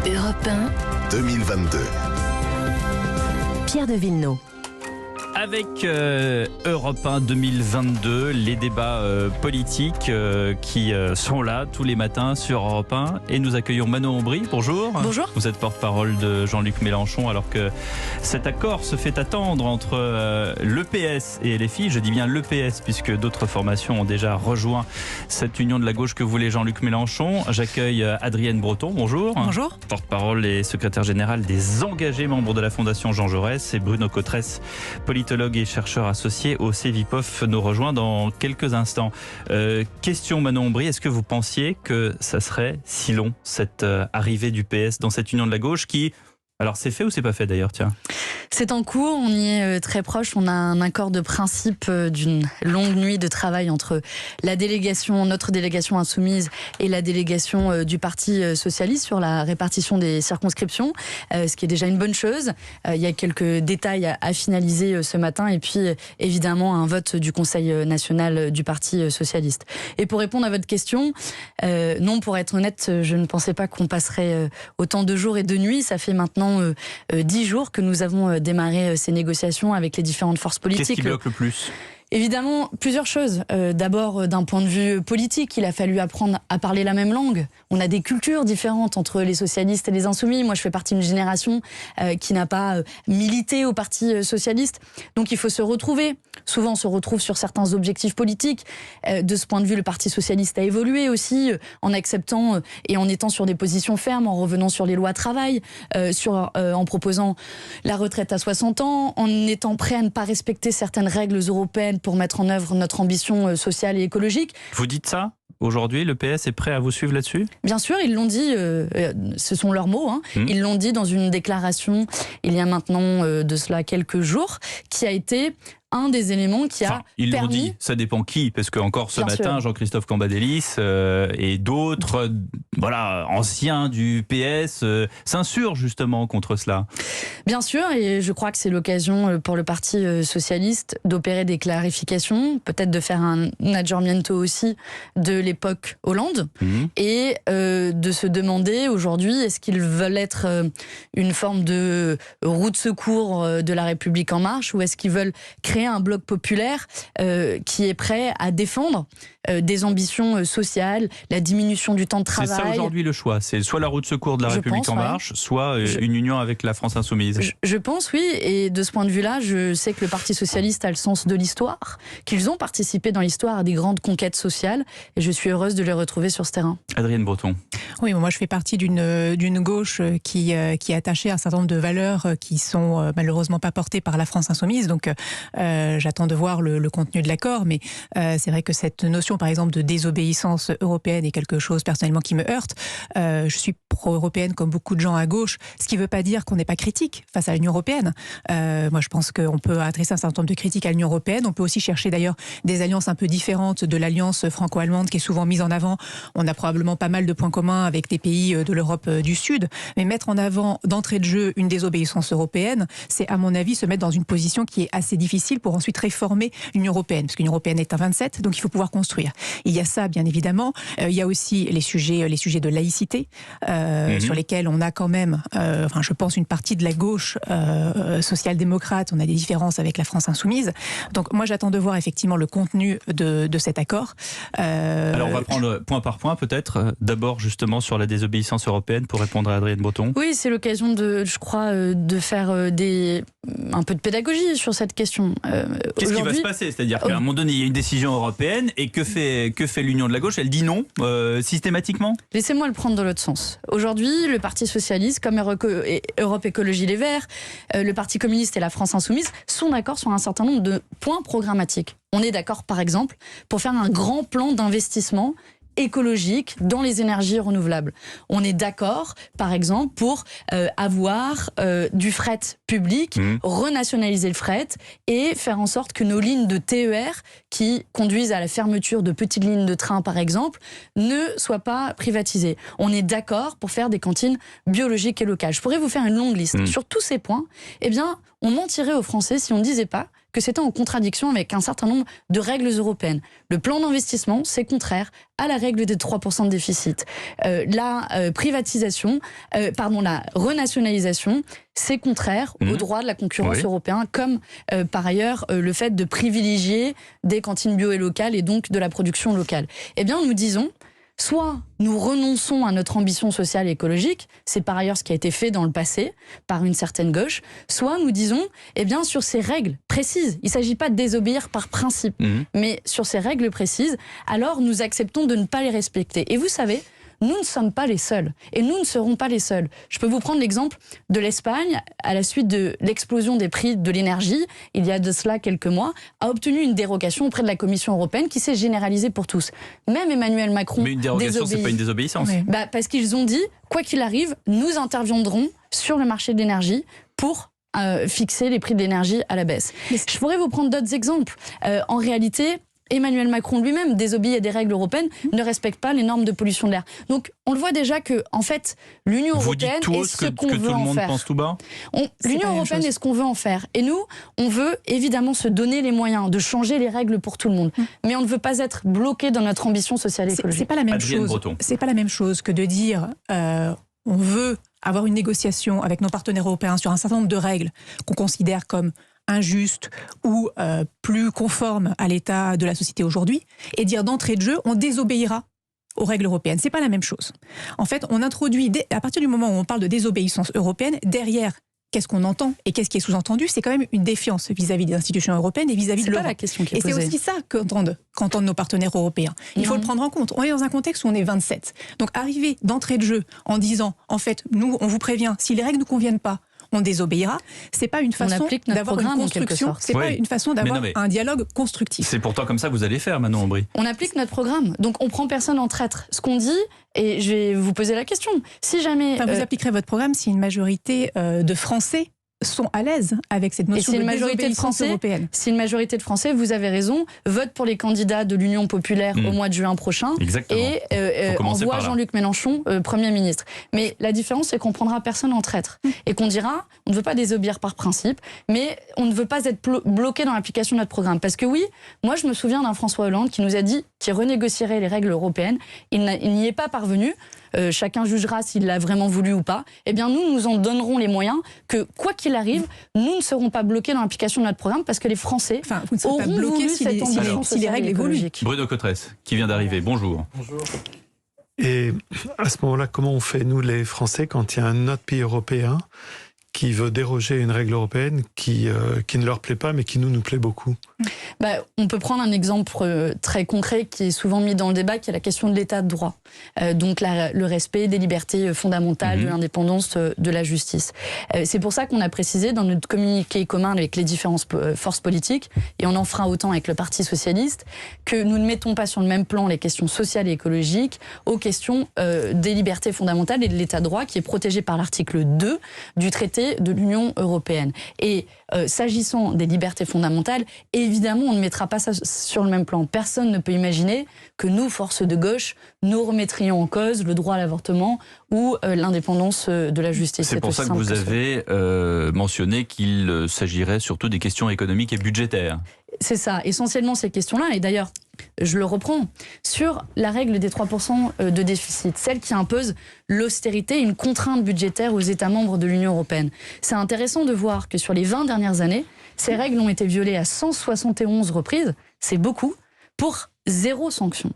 Europe 1 2022. Pierre de Villeneuve. Avec Europe 1 2022, les débats politiques qui sont là tous les matins sur Europe 1. Et nous accueillons Manon Aubry. Bonjour. Bonjour. Vous êtes porte-parole de Jean-Luc Mélenchon, alors que cet accord se fait attendre entre l'EPS et LFI. Je dis bien l'EPS, puisque d'autres formations ont déjà rejoint cette union de la gauche que voulait Jean-Luc Mélenchon. J'accueille Adrienne Breton. Bonjour. Bonjour. Porte-parole et secrétaire générale des engagés membres de la Fondation Jean Jaurès, et Bruno Cotresse, politologue et chercheur associé au CEVIPOF, nous rejoint dans quelques instants. Question Manon Aubry, est-ce que vous pensiez que ça serait si long, cette arrivée du PS dans cette union de la gauche qui... Alors c'est fait ou c'est pas fait d'ailleurs, tiens? C'est en cours, on y est très proche. On a un accord de principe d'une longue nuit de travail entre la délégation, notre délégation insoumise et la délégation du Parti socialiste sur la répartition des circonscriptions, ce qui est déjà une bonne chose. Il y a quelques détails à finaliser ce matin et puis évidemment un vote du Conseil national du Parti socialiste. Et pour répondre à votre question, non, pour être honnête, je ne pensais pas qu'on passerait autant de jours et de nuits. Ça fait maintenant 10 jours que nous avons démarré ces négociations avec les différentes forces politiques. Qu'est-ce qui bloque le plus ? Évidemment, plusieurs choses. D'abord, d'un point de vue politique, il a fallu apprendre à parler la même langue. On a des cultures différentes entre les socialistes et les insoumis. Moi, je fais partie d'une génération qui n'a pas milité au Parti socialiste. Donc, il faut se retrouver. Souvent, on se retrouve sur certains objectifs politiques. De ce point de vue, le Parti socialiste a évolué aussi en acceptant et en étant sur des positions fermes, en revenant sur les lois travail, en proposant la retraite à 60 ans, en étant prêt à ne pas respecter certaines règles européennes pour mettre en œuvre notre ambition sociale et écologique. Vous dites ça ? Aujourd'hui, le PS est prêt à vous suivre là-dessus ? Bien sûr, ils l'ont dit, ce sont leurs mots, hein. Ils l'ont dit dans une déclaration il y a maintenant de cela quelques jours, qui a été un des éléments qui a ils permis... l'ont dit, ça dépend qui, parce que encore ce Bien matin, sûr. Jean-Christophe Cambadélis et d'autres anciens du PS s'insurgent justement contre cela. Bien sûr, et je crois que c'est l'occasion pour le Parti socialiste d'opérer des clarifications, peut-être de faire un aggiornamento aussi de l'époque Hollande, et de se demander aujourd'hui, est-ce qu'ils veulent être une forme de roue de secours de la République en marche, ou est-ce qu'ils veulent créer un bloc populaire qui est prêt à défendre des ambitions sociales, la diminution du temps de travail. C'est ça aujourd'hui le choix, c'est soit la roue de secours de la République en marche, soit une union avec la France insoumise. Je pense, oui, et de ce point de vue-là, je sais que le Parti socialiste a le sens de l'histoire, qu'ils ont participé dans l'histoire à des grandes conquêtes sociales, et je suis heureuse de les retrouver sur ce terrain. Adrienne Breton. Oui, moi je fais partie d'une gauche qui est attachée à un certain nombre de valeurs qui sont malheureusement pas portées par la France insoumise, donc j'attends de voir le contenu de l'accord, mais c'est vrai que cette notion par exemple de désobéissance européenne est quelque chose personnellement qui me heurte. Je suis pro-européenne comme beaucoup de gens à gauche, ce qui ne veut pas dire qu'on n'est pas critique face à l'Union européenne. Moi je pense qu'on peut adresser un certain nombre de critiques à l'Union européenne, on peut aussi chercher d'ailleurs des alliances un peu différentes de l'alliance franco-allemande qui est souvent mise en avant. On a probablement pas mal de points communs avec des pays de l'Europe du Sud, mais mettre en avant d'entrée de jeu une désobéissance européenne, c'est à mon avis se mettre dans une position qui est assez difficile pour ensuite réformer l'Union européenne, parce que l'Union européenne est un 27, donc il faut pouvoir construire. Il y a ça, bien évidemment. Il y a aussi les sujets de laïcité, sur lesquels on a quand même, je pense, une partie de la gauche social-démocrate. On a des différences avec la France insoumise. Donc moi, j'attends de voir effectivement le contenu de cet accord. Alors on va prendre point par point peut-être. D'abord justement sur la désobéissance européenne pour répondre à Adrienne Breton. Oui, c'est l'occasion je crois, de faire un peu de pédagogie sur cette question. Qu'est-ce qui va se passer? C'est-à-dire qu'à un moment donné, il y a une décision européenne et que fait l'Union de la gauche? Elle dit non systématiquement? Laissez-moi le prendre dans l'autre sens. Aujourd'hui, le Parti socialiste, comme Europe Écologie Les Verts, le Parti communiste et la France insoumise sont d'accord sur un certain nombre de points programmatiques. On est d'accord, par exemple, pour faire un grand plan d'investissement écologique dans les énergies renouvelables. On est d'accord, par exemple, pour avoir du fret public, renationaliser le fret et faire en sorte que nos lignes de TER qui conduisent à la fermeture de petites lignes de train, par exemple, ne soient pas privatisées. On est d'accord pour faire des cantines biologiques et locales. Je pourrais vous faire une longue liste. Sur tous ces points, eh bien, on mentirait aux Français si on ne disait pas que c'était en contradiction avec un certain nombre de règles européennes. Le plan d'investissement, c'est contraire à la règle des 3% de déficit. La renationalisation, c'est contraire au droit de la concurrence européen, comme par ailleurs le fait de privilégier des cantines bio et locales et donc de la production locale. Eh bien, nous disons, soit nous renonçons à notre ambition sociale et écologique, c'est par ailleurs ce qui a été fait dans le passé par une certaine gauche, soit nous disons, eh bien, sur ces règles précises, il ne s'agit pas de désobéir par principe, mais sur ces règles précises, alors nous acceptons de ne pas les respecter. Et vous savez, nous ne sommes pas les seuls, et nous ne serons pas les seuls. Je peux vous prendre l'exemple de l'Espagne, à la suite de l'explosion des prix de l'énergie, il y a de cela quelques mois, a obtenu une dérogation auprès de la Commission européenne qui s'est généralisée pour tous. Même Emmanuel Macron... Mais une dérogation, c'est pas une désobéissance. Parce qu'ils ont dit, quoi qu'il arrive, nous interviendrons sur le marché de l'énergie pour fixer les prix de l'énergie à la baisse. Je pourrais vous prendre d'autres exemples. En réalité... Emmanuel Macron lui-même désobéit à des règles européennes, ne respecte pas les normes de pollution de l'air. Donc on le voit déjà que, en fait, l'Union européenne est ce qu'on veut en faire. L'Union européenne est ce qu'on veut en faire. Et nous, on veut évidemment se donner les moyens de changer les règles pour tout le monde. Mais on ne veut pas être bloqué dans notre ambition sociale et écologique. C'est pas la même chose. C'est pas la même chose que de dire on veut avoir une négociation avec nos partenaires européens sur un certain nombre de règles qu'on considère comme injuste ou plus conforme à l'état de la société aujourd'hui, et dire d'entrée de jeu, on désobéira aux règles européennes. C'est pas la même chose. En fait, on introduit, à partir du moment où on parle de désobéissance européenne, derrière, qu'est-ce qu'on entend et qu'est-ce qui est sous-entendu, c'est quand même une défiance vis-à-vis des institutions européennes et vis-à-vis de l'Europe. C'est pas la question qui est posée. Et c'est aussi ça qu'entendent nos partenaires européens. Il faut le prendre en compte. On est dans un contexte où on est 27. Donc arriver d'entrée de jeu en disant, en fait, nous, on vous prévient, si les règles ne nous conviennent pas, on désobéira. C'est pas une façon d'avoir une construction. C'est pas une façon d'avoir un dialogue constructif. C'est pourtant comme ça que vous allez faire, Manon Aubry. On applique notre programme. Donc on prend personne en traître. Ce qu'on dit, et je vais vous poser la question. Si jamais vous appliquerez votre programme si une majorité de Français sont à l'aise avec cette notion de désobéissance européenne. Si une majorité de Français, vous avez raison, vote pour les candidats de l'Union populaire au mois de juin prochain. Exactement. Et envoie Jean-Luc Mélenchon Premier ministre. Mais la différence, c'est qu'on prendra personne en traître. Et qu'on dira, on ne veut pas désobéir par principe, mais on ne veut pas être bloqué dans l'application de notre programme. Parce que oui, moi je me souviens d'un François Hollande qui nous a dit qu'il renégocierait les règles européennes. Il n'y est pas parvenu. Chacun jugera s'il l'a vraiment voulu ou pas. Eh bien, nous en donnerons les moyens que, quoi qu'il arrive, nous ne serons pas bloqués dans l'application de notre programme parce que les Français auront voulu cette ambition si les règles évoluent. Bruno Cotresse, qui vient d'arriver. Bonjour. Bonjour. Et à ce moment-là, comment on fait, nous, les Français, quand il y a un autre pays européen qui veut déroger à une règle européenne qui ne leur plaît pas, mais qui nous plaît beaucoup? On peut prendre un exemple très concret qui est souvent mis dans le débat, qui est la question de l'état de droit. Donc le respect des libertés fondamentales, de l'indépendance de la justice. C'est pour ça qu'on a précisé dans notre communiqué commun avec les différentes forces politiques, et on en fera autant avec le Parti socialiste, que nous ne mettons pas sur le même plan les questions sociales et écologiques aux questions des libertés fondamentales et de l'état de droit qui est protégé par l'article 2 du traité de l'Union européenne. Et s'agissant des libertés fondamentales, évidemment, on ne mettra pas ça sur le même plan. Personne ne peut imaginer que nous, forces de gauche, nous remettrions en cause le droit à l'avortement ou l'indépendance de la justice. C'est pour ça que vous avez mentionné qu'il s'agirait surtout des questions économiques et budgétaires. C'est ça, essentiellement ces questions-là. Et d'ailleurs, je le reprends, sur la règle des 3% de déficit, celle qui impose l'austérité et une contrainte budgétaire aux États membres de l'Union européenne. C'est intéressant de voir que sur les 20 dernières années, ces règles ont été violées à 171 reprises, c'est beaucoup, pour 0 sanction.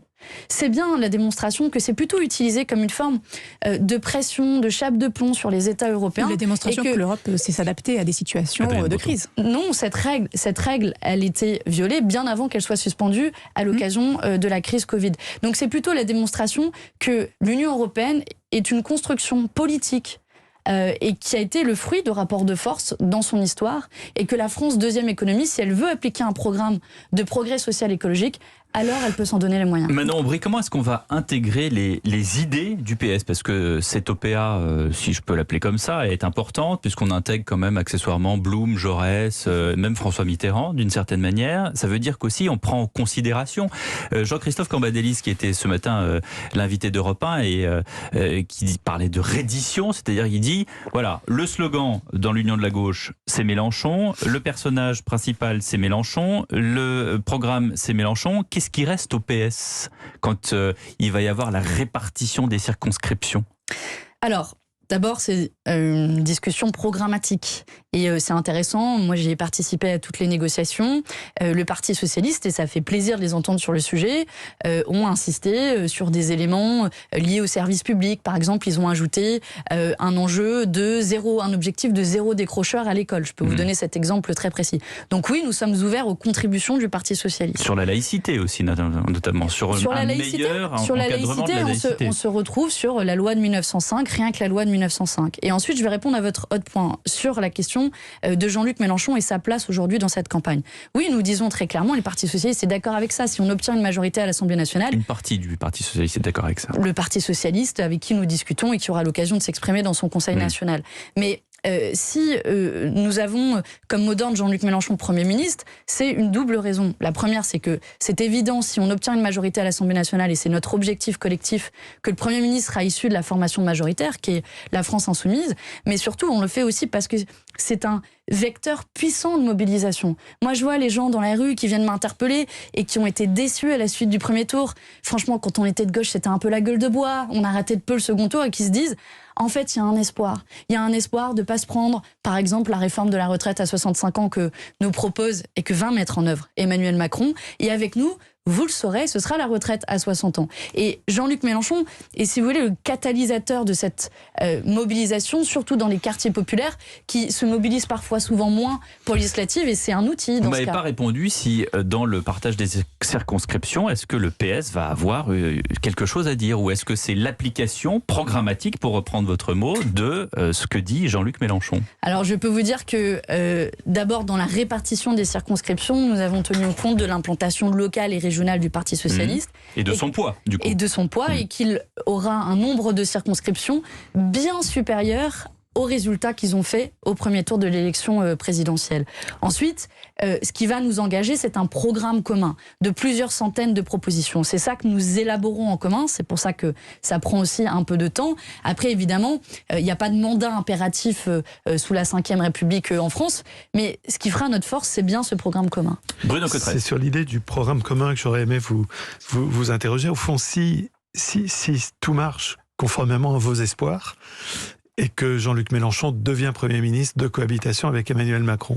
C'est bien la démonstration que c'est plutôt utilisé comme une forme de pression, de chape de plomb sur les États européens. La démonstration que l'Europe sait s'adapter à des situations de crise. Non, cette règle, elle était violée bien avant qu'elle soit suspendue à l'occasion de la crise Covid. Donc c'est plutôt la démonstration que l'Union européenne est une construction politique et qui a été le fruit de rapports de force dans son histoire, et que la France, deuxième économie, si elle veut appliquer un programme de progrès social écologique, alors elle peut s'en donner les moyens. Manon Aubry, comment est-ce qu'on va intégrer les idées du PS? Parce que cette OPA, si je peux l'appeler comme ça, est importante, puisqu'on intègre quand même accessoirement Blum, Jaurès, même François Mitterrand, d'une certaine manière. Ça veut dire qu'aussi on prend en considération Jean-Christophe Cambadélis, qui était ce matin l'invité d'Europe 1 et qui parlait de reddition, c'est-à-dire qu'il dit, voilà, le slogan dans l'Union de la gauche, c'est Mélenchon, le personnage principal, c'est Mélenchon, le programme, c'est Mélenchon. Qu'est-ce qui reste au PS quand il va y avoir la répartition des circonscriptions? Alors, d'abord, c'est une discussion programmatique. Et c'est intéressant. Moi, j'ai participé à toutes les négociations. Le Parti socialiste, et ça fait plaisir de les entendre sur le sujet, ont insisté sur des éléments liés au service public. Par exemple, ils ont ajouté un enjeu de un objectif de 0 décrocheur à l'école. Je peux vous donner cet exemple très précis. Donc oui, nous sommes ouverts aux contributions du Parti socialiste. Sur la laïcité aussi, notamment. Sur la laïcité, on se retrouve sur la loi de 1905, rien que la loi de 1905. Et ensuite, je vais répondre à votre autre point sur la question de Jean-Luc Mélenchon et sa place aujourd'hui dans cette campagne. Oui, nous disons très clairement, le Parti socialiste est d'accord avec ça. Si on obtient une majorité à l'Assemblée nationale... Une partie du Parti socialiste est d'accord avec ça. Le Parti socialiste, avec qui nous discutons et qui aura l'occasion de s'exprimer dans son Conseil national. Mais si nous avons comme mot d'ordre Jean-Luc Mélenchon Premier ministre, c'est une double raison. La première, c'est que c'est évident, si on obtient une majorité à l'Assemblée nationale, et c'est notre objectif collectif, que le Premier ministre sera issu de la formation majoritaire, qui est la France insoumise, mais surtout, on le fait aussi parce que c'est un vecteur puissant de mobilisation. Moi, je vois les gens dans la rue qui viennent m'interpeller et qui ont été déçus à la suite du premier tour. Franchement, quand on était de gauche, c'était un peu la gueule de bois. On a raté de peu le second tour et qui se disent... En fait, il y a un espoir. Il y a un espoir de ne pas se prendre, par exemple, la réforme de la retraite à 65 ans que nous propose et que va mettre en œuvre Emmanuel Macron. Et avec nous, vous le saurez, ce sera la retraite à 60 ans. Et Jean-Luc Mélenchon est, si vous voulez, le catalyseur de cette mobilisation, surtout dans les quartiers populaires, qui se mobilisent parfois souvent moins pour législatives, et c'est un outil dans ce cas. Vous m'avez pas répondu si, dans le partage des circonscriptions, est-ce que le PS va avoir quelque chose à dire, ou est-ce que c'est l'application programmatique, pour reprendre votre mot, de ce que dit Jean-Luc Mélenchon? Alors, je peux vous dire que, d'abord, dans la répartition des circonscriptions, nous avons tenu compte de l'implantation locale et régionale du Parti socialiste. Et de son poids, du coup. Et de son poids, et qu'il aura un nombre de circonscriptions bien supérieur aux résultats qu'ils ont fait au premier tour de l'élection présidentielle. Ensuite, ce qui va nous engager, c'est un programme commun de plusieurs centaines de propositions. C'est ça que nous élaborons en commun, c'est pour ça que ça prend aussi un peu de temps. Après, évidemment, il n'y a pas de mandat impératif sous la Ve République en France, mais ce qui fera notre force, c'est bien ce programme commun. Bruno Cotresse. C'est sur l'idée du programme commun que j'aurais aimé vous interroger. Au fond, si tout marche conformément à vos espoirs, et que Jean-Luc Mélenchon devient Premier ministre de cohabitation avec Emmanuel Macron.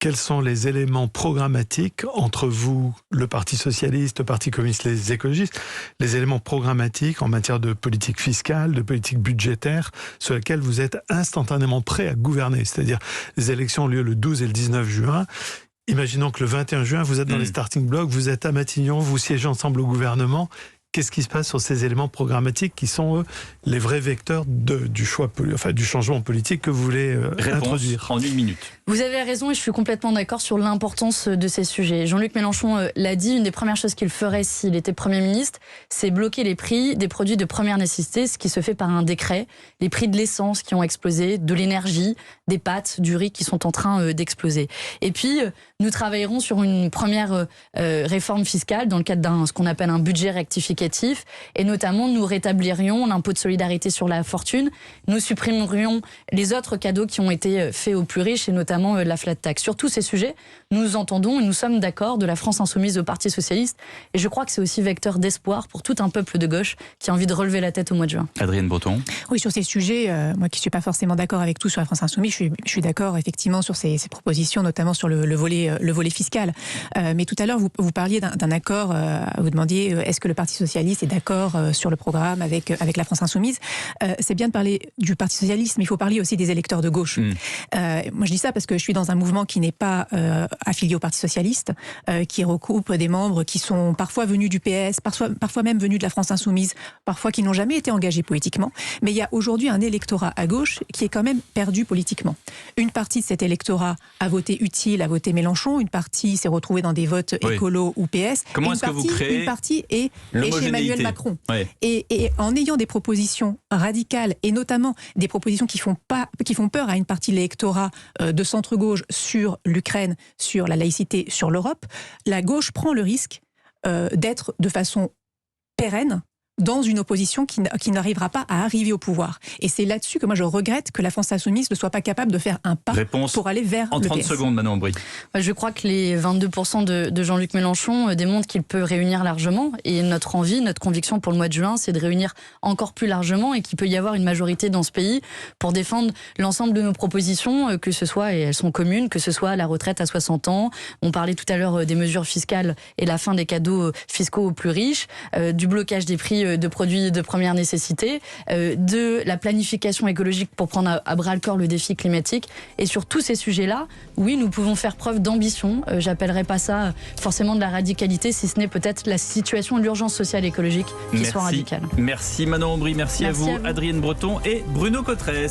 Quels sont les éléments programmatiques entre vous, le Parti socialiste, le Parti communiste, les écologistes, les éléments programmatiques en matière de politique fiscale, de politique budgétaire, sur lesquels vous êtes instantanément prêts à gouverner? C'est-à-dire, les élections ont lieu le 12 et le 19 juin. Imaginons que le 21 juin, vous êtes dans les starting blocks, vous êtes à Matignon, vous siégez ensemble au gouvernement. Qu'est-ce qui se passe sur ces éléments programmatiques qui sont les vrais vecteurs du choix, du changement politique que vous voulez introduire? En 1 minute. Vous avez raison et je suis complètement d'accord sur l'importance de ces sujets. Jean-Luc Mélenchon l'a dit, une des premières choses qu'il ferait s'il était Premier ministre, c'est bloquer les prix des produits de première nécessité, ce qui se fait par un décret. Les prix de l'essence qui ont explosé, de l'énergie, des pâtes, du riz qui sont en train d'exploser. Et puis, nous travaillerons sur une première réforme fiscale dans le cadre ce qu'on appelle un budget rectificatif. Et notamment, nous rétablirions l'impôt de solidarité sur la fortune. Nous supprimerions les autres cadeaux qui ont été faits aux plus riches, et notamment la flat tax. Sur tous ces sujets, nous entendons et nous sommes d'accord de la France insoumise au Parti socialiste. Et je crois que c'est aussi vecteur d'espoir pour tout un peuple de gauche qui a envie de relever la tête au mois de juin. Adrienne Breton. Oui, sur ces sujets, moi qui ne suis pas forcément d'accord avec tout sur la France insoumise, je suis d'accord effectivement sur ces propositions, notamment sur le volet fiscal. Mais tout à l'heure, vous parliez d'un accord, vous demandiez est-ce que le Parti socialiste Socialiste est d'accord sur le programme avec la France Insoumise. C'est bien de parler du Parti Socialiste, mais il faut parler aussi des électeurs de gauche. Moi, je dis ça parce que je suis dans un mouvement qui n'est pas affilié au Parti Socialiste, qui regroupe des membres qui sont parfois venus du PS, parfois même venus de la France Insoumise, parfois qui n'ont jamais été engagés politiquement. Mais il y a aujourd'hui un électorat à gauche qui est quand même perdu politiquement. Une partie de cet électorat a voté Utile, a voté Mélenchon, une partie s'est retrouvée dans des votes écolo ou PS. Comment est-ce que vous créez une partie est chez Emmanuel Macron. Et en ayant des propositions radicales, et notamment des propositions qui font peur à une partie de l'électorat de centre-gauche sur l'Ukraine, sur la laïcité, sur l'Europe, la gauche prend le risque d'être de façon pérenne dans une opposition qui n'arrivera pas à arriver au pouvoir. Et c'est là-dessus que moi je regrette que la France Insoumise ne soit pas capable de faire un pas pour aller vers le PS. En 30 secondes, Manon Aubry. Je crois que les 22% de Jean-Luc Mélenchon démontrent qu'il peut réunir largement. Et notre envie, notre conviction pour le mois de juin, c'est de réunir encore plus largement et qu'il peut y avoir une majorité dans ce pays pour défendre l'ensemble de nos propositions, que ce soit, et elles sont communes, que ce soit la retraite à 60 ans. On parlait tout à l'heure des mesures fiscales et la fin des cadeaux fiscaux aux plus riches, du blocage des prix de produits de première nécessité, de la planification écologique pour prendre à bras-le-corps le défi climatique. Et sur tous ces sujets-là, oui, nous pouvons faire preuve d'ambition. J'appellerai pas ça forcément de la radicalité, si ce n'est peut-être la situation de l'urgence sociale et écologique qui soit radicale. Merci Manon Aubry, merci à vous, Adrienne Breton et Bruno Cotresse.